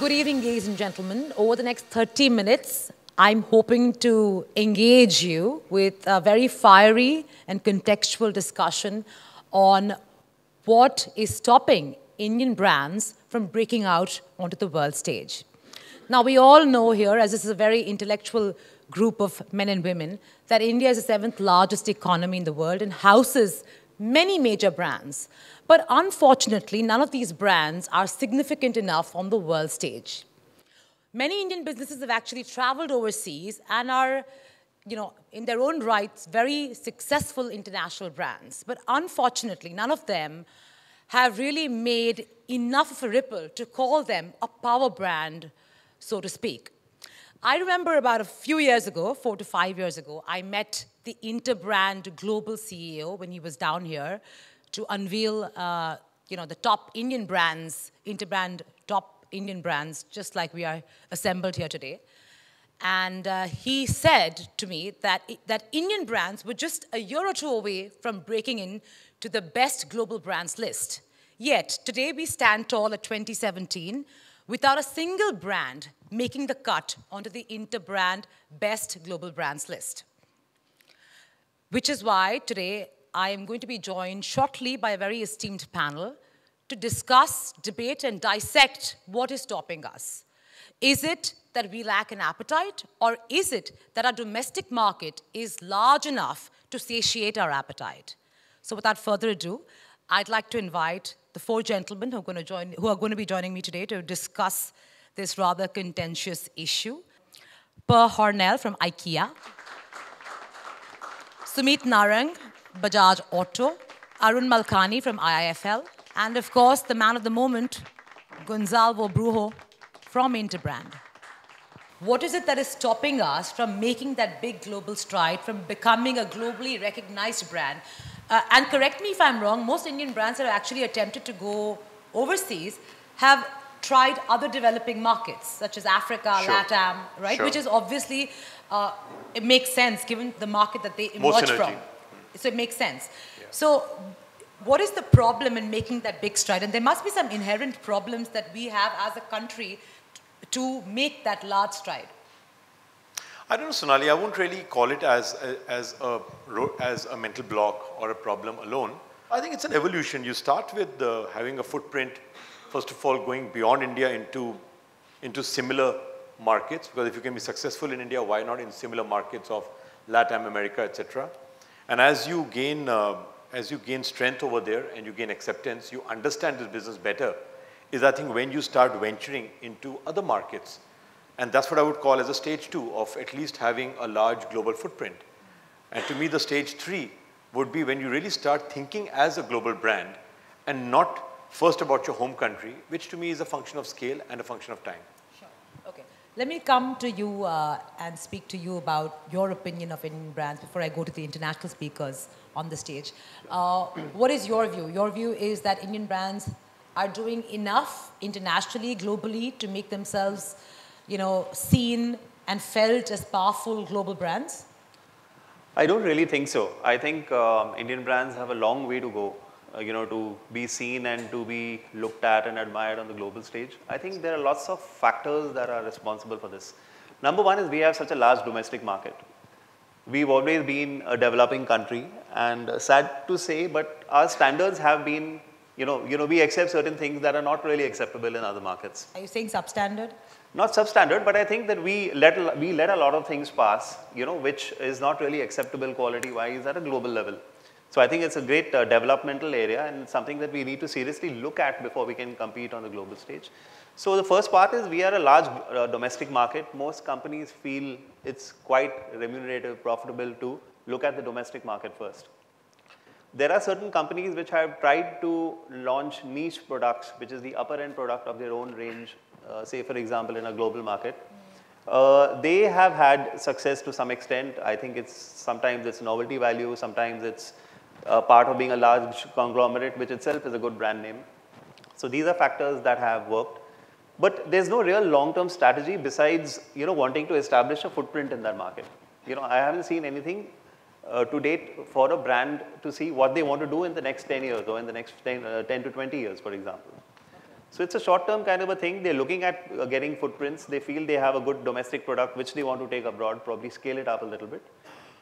Good evening, ladies and gentlemen. Over the next 30 minutes, I'm hoping to engage you with a very fiery and contextual discussion on what is stopping Indian brands from breaking out onto the world stage. Now, we all know here, as this is a very intellectual group of men and women, that India is the 7th largest economy in the world and houses many major brands. But unfortunately, none of these brands are significant enough on the world stage. Many Indian businesses have actually traveled overseas and are, in their own rights, very successful international brands. But unfortunately, none of them have really made enough of a ripple to call them a power brand, so to speak. I remember about a few years ago, 4 to 5 years ago, I met the Interbrand global CEO when he was down here to unveil, the top Indian brands, Interbrand top Indian brands, just like we are assembled here today. And he said to me that Indian brands were just a year or two away from breaking into the best global brands list. Yet, today we stand tall at 2017 without a single brand making the cut onto the Interbrand best global brands list. Which is why today I am going to be joined shortly by a very esteemed panel to discuss, debate, and dissect what is stopping us. Is it that we lack an appetite, or is it that our domestic market is large enough to satiate our appetite? So without further ado, I'd like to invite the 4 gentlemen who are going to be joining me today to discuss this rather contentious issue. Per Hornell from IKEA, Sumit Narang, Bajaj Auto, Arun Malkani from IIFL, and of course, the man of the moment, Gonzalo Brujo from Interbrand. What is it that is stopping us from making that big global stride, from becoming a globally recognized brand? And correct me if I'm wrong, most Indian brands that have actually attempted to go overseas have tried other developing markets, such as Africa, Sure. LATAM, right? Sure. Which is obviously, it makes sense given the market that they emerge from. So it makes sense. Yeah. So what is the problem in making that big stride? And there must be some inherent problems that we have as a country to make that large stride. I don't know, Sonali, I won't really call it as a mental block or a problem alone. I think it's an evolution. You start with having a footprint, first of all, going beyond India into similar markets, because if you can be successful in India, why not in similar markets of Latin America, etc. And as you gain strength over there and you gain acceptance, you understand this business better, is I think when you start venturing into other markets. And that's what I would call as a stage 2 of at least having a large global footprint. And to me, the stage 3 would be when you really start thinking as a global brand and not first about your home country, which to me is a function of scale and a function of time. Sure. Okay. Let me come to you and speak to you about your opinion of Indian brands before I go to the international speakers on the stage. What is your view? Your view is that Indian brands are doing enough internationally, globally, to make themselves, seen and felt as powerful global brands? I don't really think so. I think Indian brands have a long way to go, to be seen and to be looked at and admired on the global stage. I think there are lots of factors that are responsible for this. Number one is we have such a large domestic market. We've always been a developing country, and sad to say, but our standards have been, we accept certain things that are not really acceptable in other markets. Are you saying substandard? Not substandard, but I think that we let a lot of things pass, which is not really acceptable quality-wise at a global level. So I think it's a great developmental area and something that we need to seriously look at before we can compete on the global stage. So the first part is we are a large domestic market. Most companies feel it's quite remunerative, profitable to look at the domestic market first. There are certain companies which have tried to launch niche products, which is the upper end product of their own range, say for example in a global market. They have had success to some extent. I think sometimes it's novelty value, sometimes it's part of being a large conglomerate, which itself is a good brand name. So these are factors that have worked. But there's no real long-term strategy besides, wanting to establish a footprint in that market. I haven't seen anything to date for a brand to see what they want to do in the next 10 years or in the next 10 to 20 years, for example. So it's a short-term kind of a thing. They're looking at getting footprints. They feel they have a good domestic product which they want to take abroad, probably scale it up a little bit.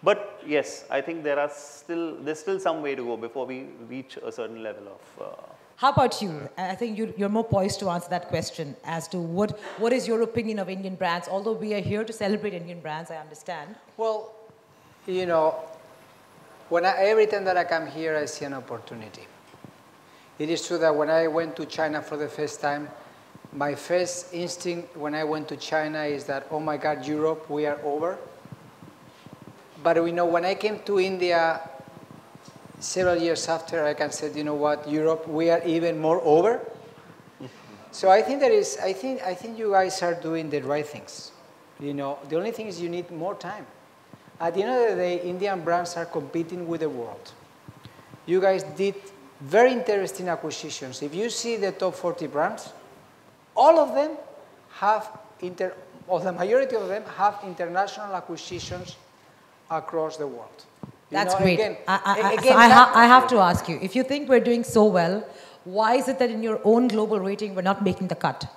But yes, I think there's still some way to go before we reach a certain level of. How about you? I think you're more poised to answer that question as to what is your opinion of Indian brands? Although we are here to celebrate Indian brands, I understand. Well, you know, every time that I come here, I see an opportunity. It is true that when I went to China for the first time, my first instinct when I went to China is that, oh my God, Europe, we are over. But we know when I came to India several years after, I can say, you know what, Europe, we are even more over. So I think I think you guys are doing the right things. You know, the only thing is you need more time. At the end of the day, Indian brands are competing with the world. You guys did very interesting acquisitions. If you see the top 40 brands, all of them have, or the majority of them have international acquisitions across the world. That's great. I have to ask you, if you think we're doing so well, why is it that in your own global rating we're not making the cut?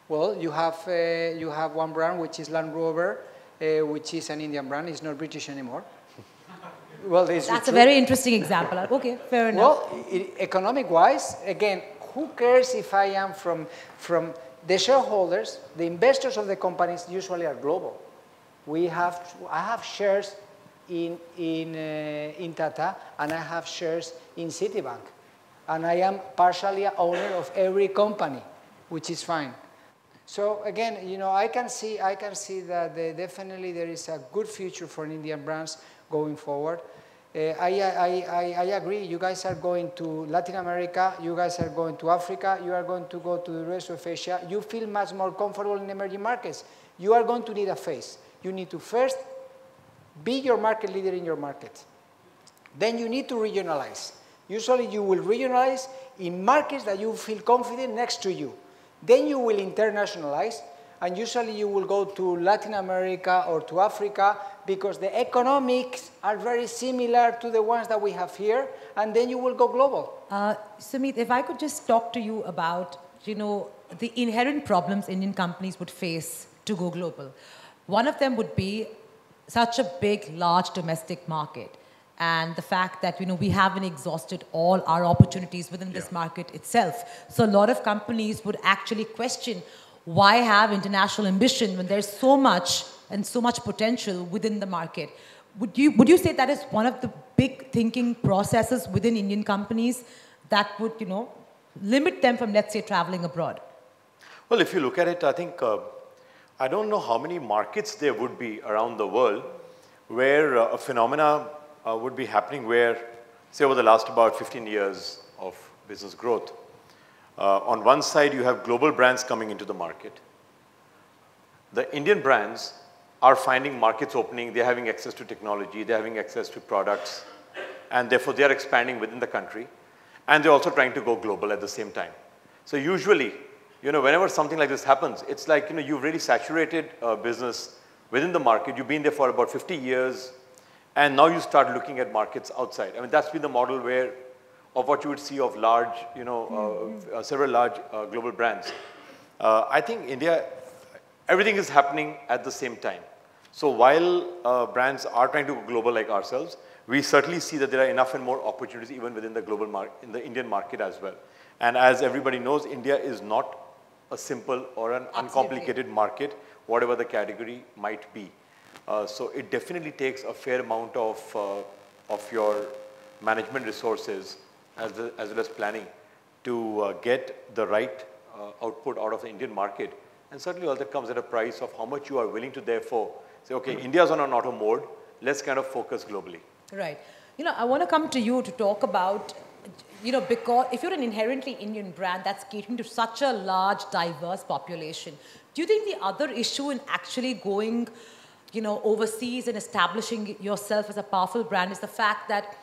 Well, you have one brand which is Land Rover, which is an Indian brand. It's not British anymore. Well, that's a very interesting example. Okay, fair enough. Well, economic-wise, again, who cares if I am from the shareholders? The investors of the companies usually are global. I have shares in Tata, and I have shares in Citibank, and I am partially owner of every company, which is fine. So again, you know, I can see that definitely there is a good future for Indian brands going forward. I agree. You guys are going to Latin America. You guys are going to Africa. You are going to go to the rest of Asia. You feel much more comfortable in emerging markets. You are going to need a face. You need to first be your market leader in your market. Then you need to regionalize. Usually you will regionalize in markets that you feel confident next to you. Then you will internationalize, and usually you will go to Latin America or to Africa because the economics are very similar to the ones that we have here, and then you will go global. Sumit, if I could just talk to you about, you know, the inherent problems Indian companies would face to go global. One of them would be such a big, large domestic market, and the fact that, you know, we haven't exhausted all our opportunities within this market itself. So a lot of companies would actually question, why have international ambition when there's so much and so much potential within the market? Would you say that is one of the big thinking processes within Indian companies that would, you know, limit them from, let's say, traveling abroad? Well, if you look at it, I think, I don't know how many markets there would be around the world where a phenomena would be happening where, say, over the last about 15 years of business growth, on one side you have global brands coming into the market. The Indian brands are finding markets opening, they're having access to technology, they're having access to products, and therefore they are expanding within the country, and they're also trying to go global at the same time. So usually, you know, whenever something like this happens, it's like, you know, you've really saturated business within the market, you've been there for about 50 years, and now you start looking at markets outside. I mean, that's been the model of what you would see of large, you know, several large global brands. I think India, everything is happening at the same time. So while brands are trying to go global like ourselves, we certainly see that there are enough and more opportunities even within the global market, in the Indian market as well. And as everybody knows, India is not a simple or an uncomplicated market, whatever the category might be. So it definitely takes a fair amount of your management resources as well as planning to get the right output out of the Indian market. And certainly all that comes at a price of how much you are willing to therefore say, okay, India's on an auto mode, let's kind of focus globally. Right. You know, I want to come to you to talk about, you know, because if you're an inherently Indian brand that's catering to such a large, diverse population, do you think the other issue in actually going, you know, overseas and establishing yourself as a powerful brand is the fact that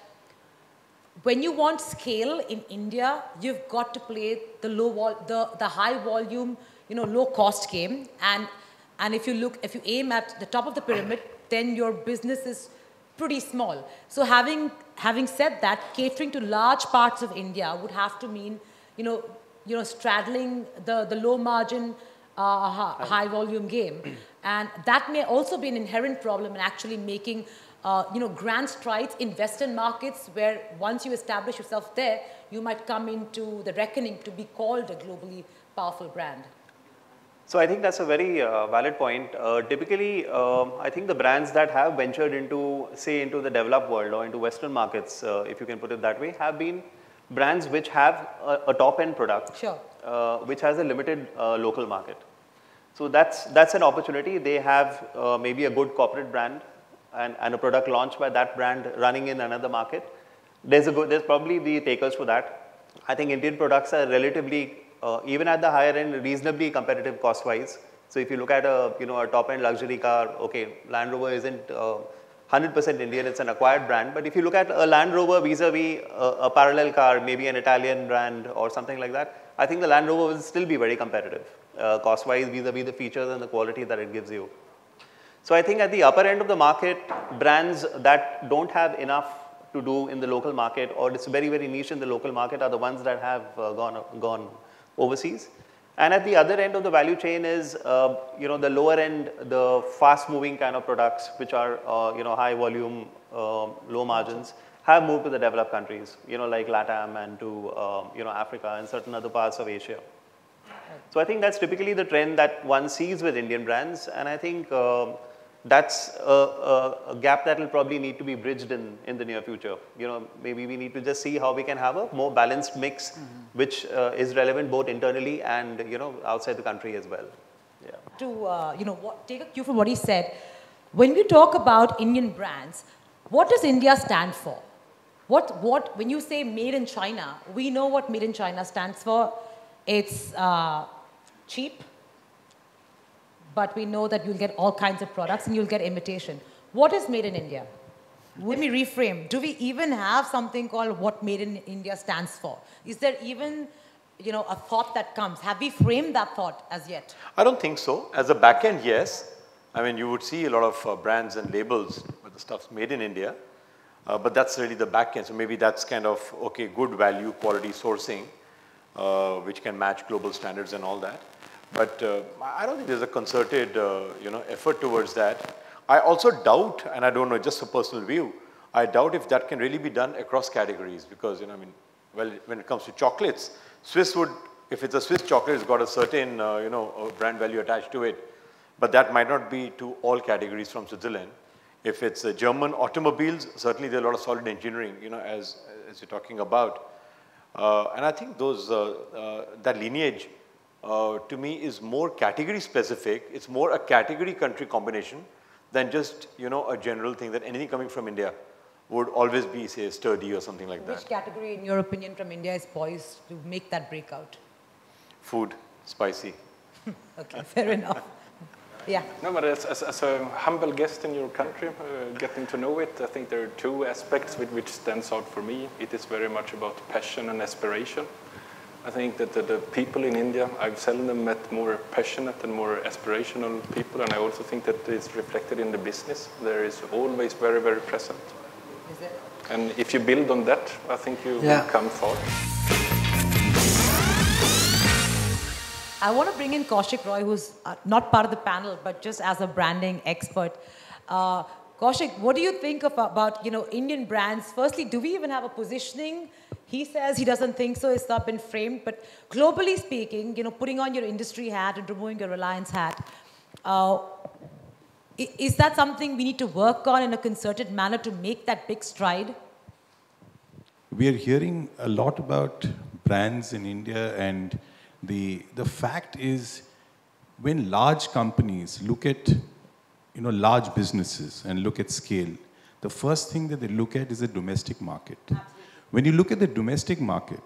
when you want scale in India, you've got to play the high volume, you know, low cost game. And if you aim at the top of the pyramid, then your business is pretty small. So having said that, catering to large parts of India would have to mean, you know, straddling the low margin, high volume game. And that may also be an inherent problem in actually making, grand strides in Western markets, where once you establish yourself there, you might come into the reckoning to be called a globally powerful brand. So I think that's a very valid point. Typically, I think the brands that have ventured into, say, into the developed world or into Western markets, if you can put it that way, have been brands which have a top-end product, sure, which has a limited local market. So that's an opportunity. They have maybe a good corporate brand and a product launched by that brand running in another market. There's probably the takers for that. I think Indian products are relatively, even at the higher end, reasonably competitive cost-wise. So if you look at a top-end luxury car, okay, Land Rover isn't 100% Indian, it's an acquired brand. But if you look at a Land Rover vis-a-vis a parallel car, maybe an Italian brand or something like that, I think the Land Rover will still be very competitive, cost-wise vis-a-vis the features and the quality that it gives you. So I think at the upper end of the market, brands that don't have enough to do in the local market, or it's very, very niche in the local market, are the ones that have gone overseas. And at the other end of the value chain is, the lower end, the fast-moving kind of products, which are, high volume, low margins, have moved to the developed countries, like LATAM and to, Africa and certain other parts of Asia. So I think that's typically the trend that one sees with Indian brands, and I think that's a gap that will probably need to be bridged in the near future. Maybe we need to just see how we can have a more balanced mix, which is relevant both internally and outside the country as well. Yeah. To take a cue from what he said, when we talk about Indian brands, what does India stand for? When you say made in China, we know what made in China stands for. It's cheap, but we know that you'll get all kinds of products and you'll get imitation. What is made in India? Let me reframe. Do we even have something called what made in India stands for? Is there even, a thought that comes? Have we framed that thought as yet? I don't think so. As a back end, yes. I mean, you would see a lot of brands and labels where the stuff's made in India, but that's really the back end. So maybe that's kind of, okay, good value, quality sourcing, which can match global standards and all that. But I don't think there's a concerted, effort towards that. I also doubt, and I don't know, just a personal view, I doubt if that can really be done across categories because, when it comes to chocolates, Swiss would, if it's a Swiss chocolate, it's got a certain, brand value attached to it. But that might not be to all categories from Switzerland. If it's German automobiles, certainly there's a lot of solid engineering, as you're talking about. And I think that lineage, to me, is more category specific. It's more a category country combination than just, a general thing that anything coming from India would always be, say, sturdy or something like that. Which category, in your opinion, from India is poised to make that breakout? Food, spicy. Okay, fair enough. Yeah. No, but as a humble guest in your country, getting to know it, I think there are two aspects which stands out for me. It is very much about passion and aspiration. I think that the people in India, I've seldom met more passionate and more aspirational people, and I also think that it's reflected in the business. There is always very, very present. Is it? And if you build on that, I think you will come far. I want to bring in Kaushik Roy, who's not part of the panel, but just as a branding expert. Kaushik, what do you think about Indian brands? Firstly, do we even have a positioning? He says he doesn't think so. It's not been framed. But globally speaking, putting on your industry hat and removing your Reliance hat, is that something we need to work on in a concerted manner to make that big stride? We are hearing a lot about brands in India, and the fact is, when large companies look at large businesses and look at scale, the first thing that they look at is the domestic market. Absolutely. When you look at the domestic market,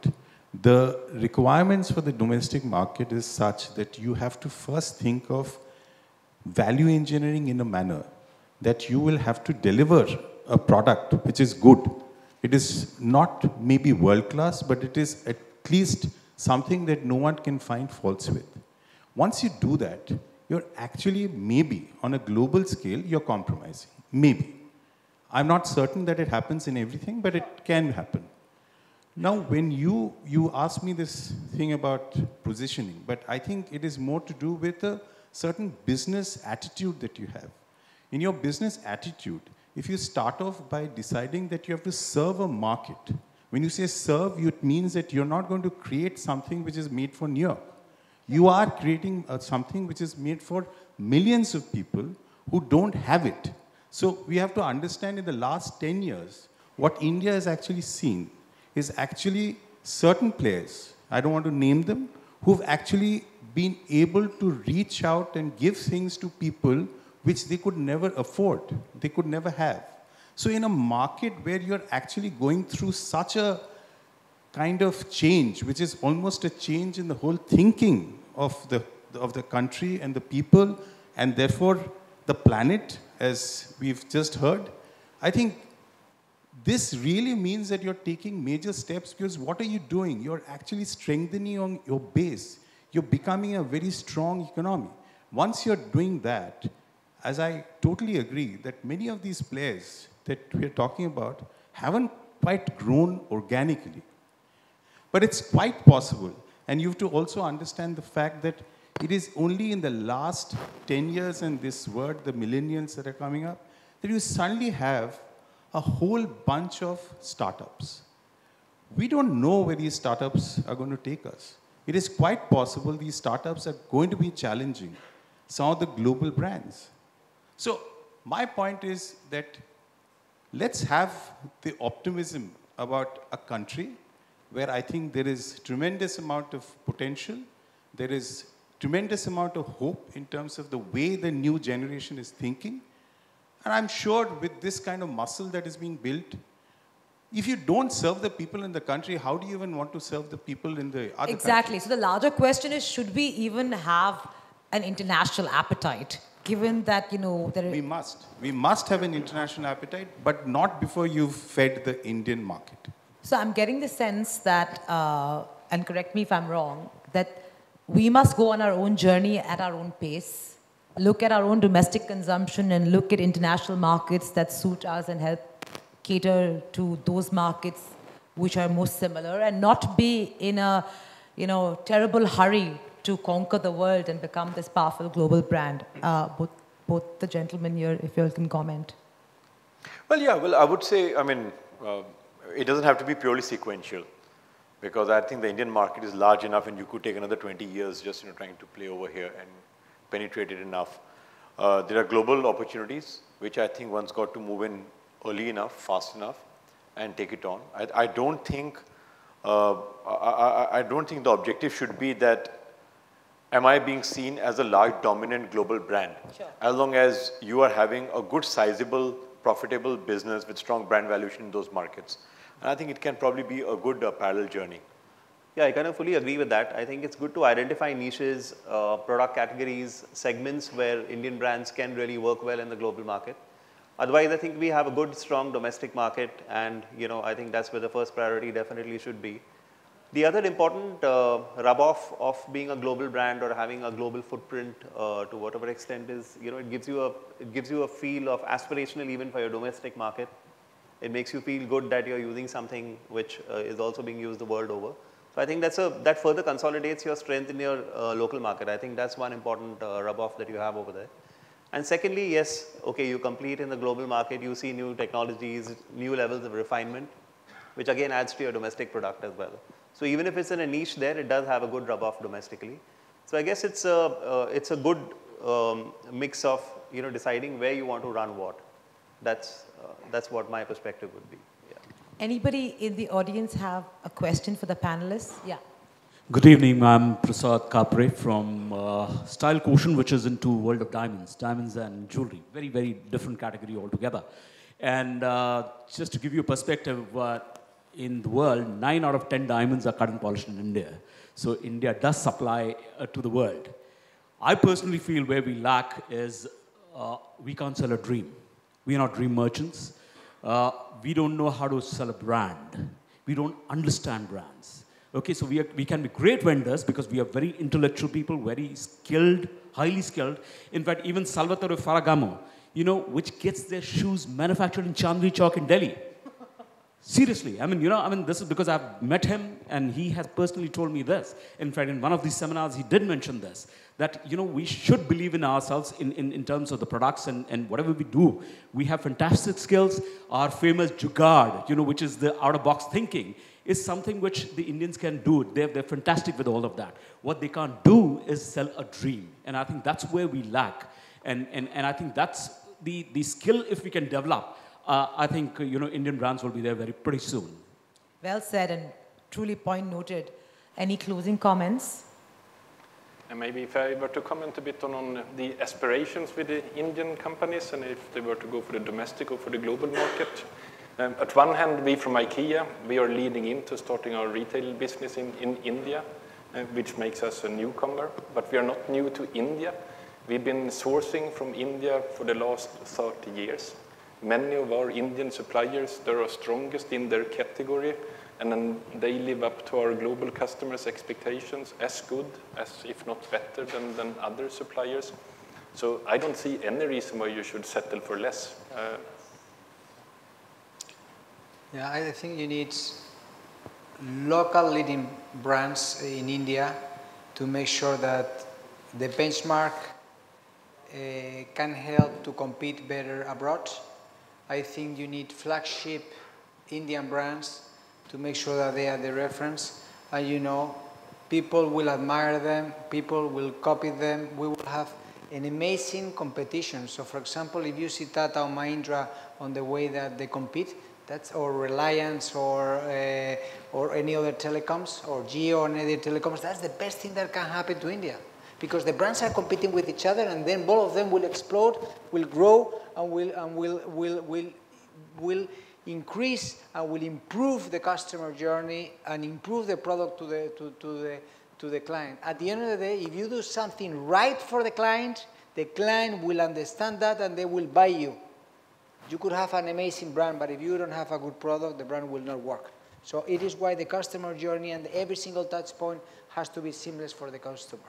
the requirements for the domestic market is such that you have to first think of value engineering in a manner that you will have to deliver a product which is good. It is not maybe world class, but it is at least something that no one can find faults with. Once you do that, you're actually maybe on a global scale, you're compromising. Maybe. I'm not certain that it happens in everything, but it can happen. Now, when you asked me this thing about positioning, but I think it is more to do with a certain business attitude that you have. In your business attitude, if you start off by deciding that you have to serve a market, when you say serve, it means that you're not going to create something which is made for New York. You are creating something which is made for millions of people who don't have it. So we have to understand in the last 10 years, what India has actually seen is actually certain players, I don't want to name them, who've actually been able to reach out and give things to people which they could never afford, they could never have. So in a market where you're actually going through such a kind of change, which is almost a change in the whole thinking of the country and the people, and therefore the planet, as we've just heard, I think this really means that you're taking major steps, because what are you doing? You're actually strengthening on your base. You're becoming a very strong economy. Once you're doing that, as I totally agree that many of these players that we're talking about haven't quite grown organically. But it's quite possible. And you have to also understand the fact that it is only in the last 10 years and this word, the millennials that are coming up, that you suddenly have a whole bunch of startups. We don't know where these startups are going to take us. It is quite possible these startups are going to be challenging some of the global brands. So my point is that let's have the optimism about a country where I think there is tremendous amount of potential, there is tremendous amount of hope in terms of the way the new generation is thinking. And I'm sure with this kind of muscle that is being built, if you don't serve the people in the country, how do you even want to serve the people in the other Exactly. countries? So the larger question is, should we even have an international appetite, given that, there We must. We must have an international appetite, but not before you've fed the Indian market. So I'm getting the sense that, and correct me if I'm wrong, that we must go on our own journey at our own pace, look at our own domestic consumption and look at international markets that suit us and help cater to those markets which are most similar, and not be in a terrible hurry to conquer the world and become this powerful global brand. Both the gentlemen here, if you all can comment. Well, yeah, I would say, it doesn't have to be purely sequential, because I think the Indian market is large enough and you could take another 20 years just trying to play over here and penetrate it enough. There are global opportunities, which I think one's got to move in early enough, fast enough, and take it on. I don't think the objective should be that, am I being seen as a large, dominant global brand? Sure. As long as you are having a good, sizable, profitable business with strong brand valuation in those markets. And I think it can probably be a good parallel journey. Yeah, I kind of fully agree with that. I think it's good to identify niches, product categories, segments where Indian brands can really work well in the global market. Otherwise, I think we have a good, strong domestic market, and I think that's where the first priority definitely should be. The other important rub-off of being a global brand or having a global footprint to whatever extent is, it gives you a feel of aspirational even for your domestic market. It makes you feel good that you're using something which is also being used the world over. So I think that further consolidates your strength in your local market. I think that's one important rub-off that you have over there. And secondly, yes, okay, you compete in the global market, you see new technologies, new levels of refinement, which again adds to your domestic product as well. So even if it's in a niche there, it does have a good rub-off domestically. So I guess it's a good mix of deciding where you want to run what. That's what my perspective would be. Yeah. Anybody in the audience have a question for the panelists? Yeah. Good evening, I'm Prasad Kapre from Style Quotient, which is into world of diamonds and jewelry. Very, very different category altogether. And just to give you a perspective, in the world, 9 out of 10 diamonds are cut and polished in India. So India does supply to the world. I personally feel where we lack is we can't sell a dream. We are not dream merchants. We don't know how to sell a brand. We don't understand brands. Okay, so we can be great vendors because we are very intellectual people, very skilled, highly skilled. In fact, even Salvatore Ferragamo, which gets their shoes manufactured in Chandni Chowk in Delhi. Seriously, this is because I've met him and he has personally told me this. In fact, in one of these seminars, he did mention this, that, we should believe in ourselves in terms of the products and whatever we do. We have fantastic skills. Our famous jugaad, which is the out-of-box thinking, is something which the Indians can do. They're fantastic with all of that. What they can't do is sell a dream. And I think that's where we lack. And I think that's the skill, if we can develop, I think, Indian brands will be there pretty soon. Well said and truly point noted. Any closing comments? And maybe if I were to comment a bit on the aspirations with the Indian companies and if they were to go for the domestic or for the global market. At one hand, we from IKEA, we are leading into starting our retail business in India, which makes us a newcomer, but we are not new to India. We've been sourcing from India for the last 30 years. Many of our Indian suppliers, they are strongest in their category, and then they live up to our global customers' expectations as good, as if not better than other suppliers. So I don't see any reason why you should settle for less. Yeah, I think you need local leading brands in India to make sure that the benchmark can help to compete better abroad. I think you need flagship Indian brands to make sure that they are the reference. And people will admire them, people will copy them, we will have an amazing competition. So for example, if you see Tata or Mahindra on the way that they compete, or Reliance or any other telecoms, or Jio or any other telecoms, that's the best thing that can happen to India. Because the brands are competing with each other, and then both of them will explode, will grow, and will increase and will improve the customer journey and improve the product to the client. At the end of the day, if you do something right for the client will understand that and they will buy you. You could have an amazing brand, but if you don't have a good product, the brand will not work. So it is why the customer journey and every single touch point has to be seamless for the customer.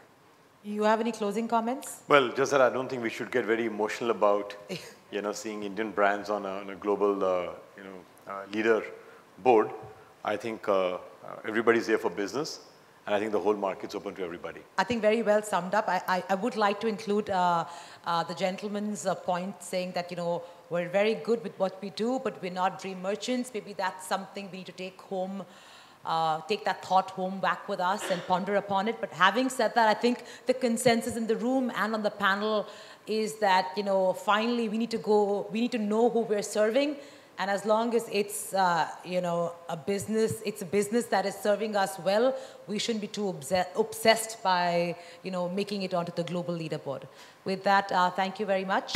You have any closing comments? Well, just that I don't think we should get very emotional about, seeing Indian brands on a global, leader board. I think everybody's there for business, and I think the whole market's open to everybody. I think very well summed up. I would like to include the gentleman's point saying that, we're very good with what we do, but we're not dream merchants. Maybe that's something we need to take home. Take that thought home back with us and ponder upon it. But having said that, I think the consensus in the room and on the panel is that, finally we need to know who we're serving. And as long as it's, a business that is serving us well, we shouldn't be too obsessed by, making it onto the global leaderboard. With that, thank you very much.